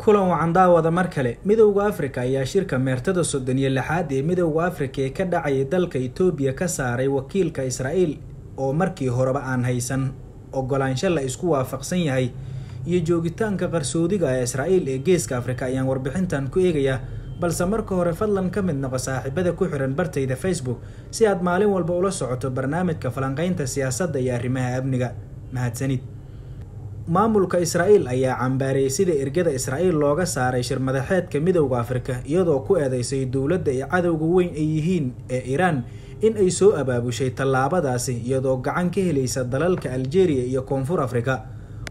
kulan wacan daawada mar kale midowga Afrika ayaa shirka meertada 36 ee midowga Afrika ee ka dhacay dalka Itoobiya ka saaray wakiilka Israa'iil oo markii horeba aan haysan ogolaansho la isku waafaqsan yahay iyo joogitaanka qarsoodiga ee Israa'iil ee geeska Afrika ayaan warbixintan ku eegaya balse marka hore fadlan ka mid noqo saaxiibada ku xiran bartayda Facebook si aad maalin walba ula socoto barnaamijka falanqaynta siyaasadda iyo arrimaha amniga mahadsanid maamulka Israa'iil ayaa cambaareeyay sida ergada Israa'iil looga saaray shir madaxeedka midowga Afrika iyadoo ku eedeysay dawladda ay cadawga weyn ay yihiin ee Iran in ay soo abaabushay tallaabadaasi iyadoo gacan ka helaysa dalalka Algeria iyo Koonfur Afrika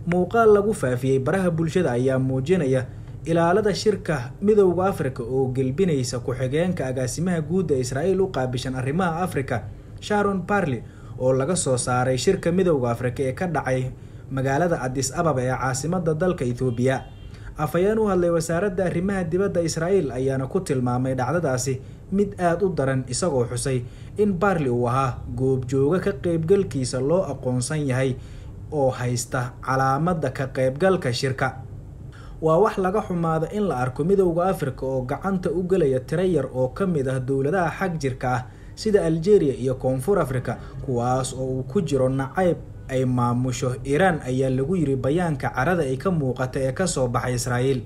muuqaal lagu faafiyay baraha bulshada ayaa muujinaya ilaalada shirka midowga Afrika oo galbinaysa ku xigeenka agaasimaha guud ee Israa'iil u qaabishan arrimaha Afrika Sharon Parley oo laga soo saaray shirka midowga Afrika ee ka dhacay magaalada Addis Ababa ee caasimadda dalka Itoobiya afayeen u hadlay wasaaradda arrimaha dibadda Israa'iil ayaana ku tilmaamay dhacdadaasi mid aad u daran isagoo xusay in Parley uu ahaa goob jooga ka qaybgalkiisa loo aqoonsan yahay oo haysta calaamadda ka qaybgalka shirka waa wax laga xumaado in la arko midowga Afrika oo gacanta u galaya tiro yar oo ka mid ah dawladaha xag jirka ah sida Algeria iyo Koonfur Afrika kuwaas oo uu ku jiro nacayb ay maamusho Iran ayaa lagu yiri bayaanka carada ay ka muuqata ee ka soo baxay Israa'iil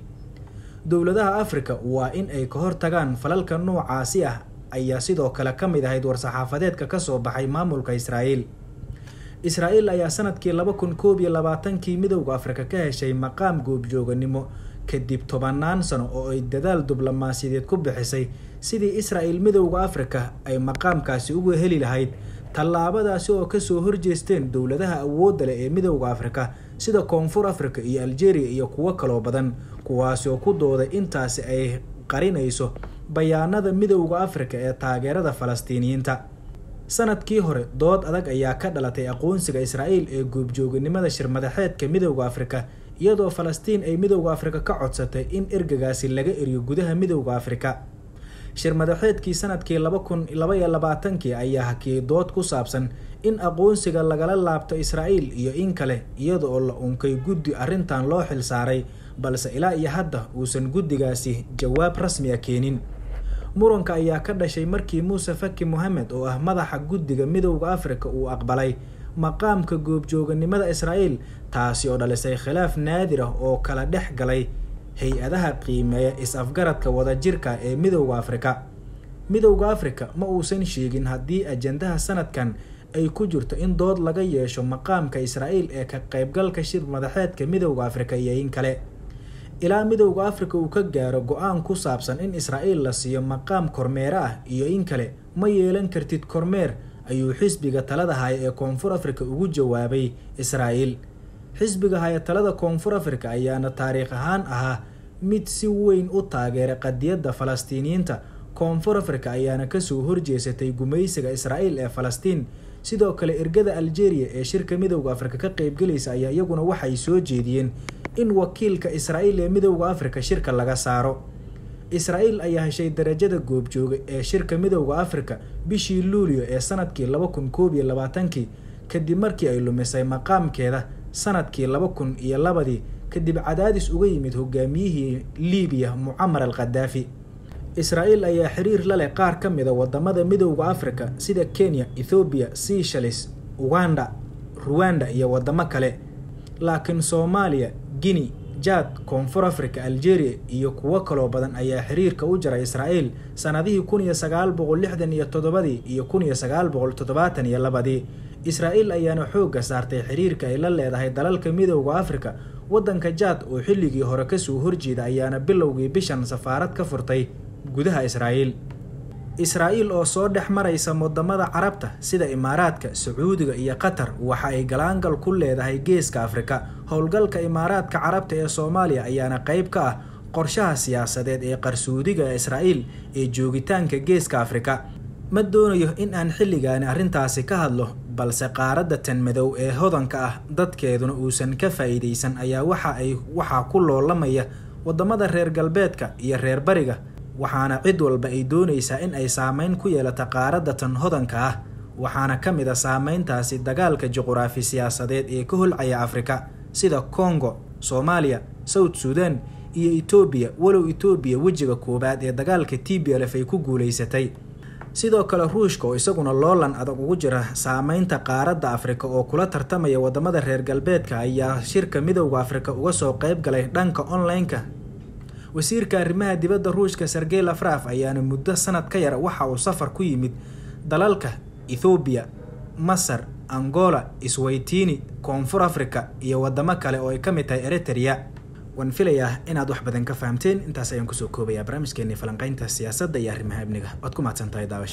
dawladaha Afrika waa in ay ka hortagaan falalka noocaasi ah ayaa sidoo kale ka mid ahayd war-saxaafadeedka ka soo baxay maamulka Israa'iil ayaa sanadkii 2021 midowga Afrika ka heshay maqaam goobjooganimo kadib 10 sano oo ay dadaal diblomaasiyadeed ku bixisay sidii Israa'iil midowga Afrika ay maqaamkaasi ugu heli lahayd tallaabadaasi oo ka soo horjeesteen dawladaha awoodda leh ee midowga Afrika sida Koonfur Afrika iyo Algeria iyo kuwa kale badan kuwaas oo ku dooday intaasi ay qarinayso bayaanada midowga Afrika ee taageerada Falastiiniyiinta sanadkii hore dood adag ayaa ka dhalatay aqoonsiga Israa'iil ee goobjooganimada shir madaxeedka midowga Afrika iyadoo Falastiin ay midowga Afrika ka codsatay in ergagaasi laga eriyo gudaha midowga Afrika shir madaxeedkii sanadkii 2022 ayaa hakiyay dood ku saabsan in aqoonsiga lagala laabto Israa'iil iyo in kale iyadoo la unkay guddi arrintan loo xil saaray balse ilaa iyo hadda uusan guddigaasi jawaab rasmi ah keenin muranka ayaa ka dhashay markii Muuse Faki Mohamed oo ah madaxa guddiga midowga Afrika uu aqbalay maqaamka goobjooganimada Israa'iil taasi oo dhalisay khilaaf naadir ah oo kala dhex galay hay-adaha qiimeeya is-afgaradka wadajirka ee midowga Afrika ma uusan sheegin haddii ajandaha sanadkan ay ku jirto in dood laga yeesho maqaamka Israa'iil ee ka qaybgalka shir madaxeedka midowga Afrika iyo in kale ilaa midowga Afrika uu ka gaaro go'aan ku saabsan in Israa'iil la siiyo maqaam kormeer ah iyo in kale ma yeelan kartid kormeer ayuu xisbiga talada haya ee Koonfur Afrika ugu jawaabay Israa'iil xisbiga haya talada Koonfur Afrika ayaana taariikh ahaan ahaa mid si weyn u taageeray qadiyadda Falastiiniyiinta Koonfur Afrika ayaana ka soo horjeesatay gumaysiga Israa'iil ee Falastiin sidoo kale ergada Algeria ee shirka midowga Afrika ka qaybgalaysa ayaa iyaguna waxay soo jeediyeen in wakiilka Israa'iil ee midowga Afrika shirka laga saaro Israa'iil ayaa heshay darajada goobjooga ee shirka midowga Afrika bishii Luulyo ee sanadkii 2021 kadib markii ay lumisay maqaamkeeda sanadkii 2002 kadib cadaadis uga yimid hogaamiyihii Liibiya Muammar al-Gaddafi Israa'iil ayaa xiriir la leh qaar ka mid ah wadamada midowga Afrika sida Kenya, Ethiopia, Seychelles, Uganda, Rwanda iyo wadamo kale laakiin Soomaaliya, Guinea, Chad, Koonfur Afrika, Algeria iyo kuwa kale badan ayaa xiriirka u jaray Israa'iil sanadihii 1967 iyo 1972 Israa'iil ayaana xoogga saartay xiriirka ay la leedahay dalalka midowga Afrika wadanka Chad oo xilligii hore ka soo horjeeda ayaana bilowgii bishan safaarad ka furtay gudaha Israa'iil oo soo dhex maraysa wadamada Carabta sida Imaaraadka, Sacuudiga iyo Qatar waxa ay galaangal ku leedahay geeska Afrika howlgalka Imaaraadka Carabta ee Soomaaliya ayaana qayb ka ah qorshaha siyaasadeed ee qarsoodiga ee Israa'iil ee joogitaanka geeska Afrika ma doonayo in aan xilligan arrintaasi ka hadlo balse qaaradda tan madow ee hodanka ah dadkeeduna uusan ka faa'iideysan ayaa waxa ku loolamaya wadamada reer galbeedka iyo reer bariga waxaana cid walba ay doonaysaa in ay saameyn ku yeelato qaaradda tan hodanka ah waxaana ka mid ah saameyntaasi dagaalka juqraafi siyaasadeed ee ka holcaya Afrika sida Congo, Soomaaliya, South Sudan iyo Ethiopia walow Ethiopia wajiga koobaad ee dagaalka TPLF ay ku guuleysatay. sidoo kale Ruushka oo isaguna loolan adag ugu jira saameynta qaaradda Afrika oo kula tartamaya wadamada reer galbeedka ayaa shirka Midowga Afrika uga soo qayb galay dhanka online-ka. wasiirka arrimaha dibadda Ruushka Sergey Lavrov ayaana muddo sanad ka yar waxa uu safar ku yimid dalalka Ethiopia, Masar, Angola, Eswatini, Koonfur Afrika iyo wadamo kale oo ay ka mid tahay Eritrea. waan filayaa inaad wax badan ka fahamteen. intaas ayaan ku soo koobayaa barnaamijkeena falanqaynta siyaasadda iyo arrimaha amniga. waad ku mahadsantahay daawashada.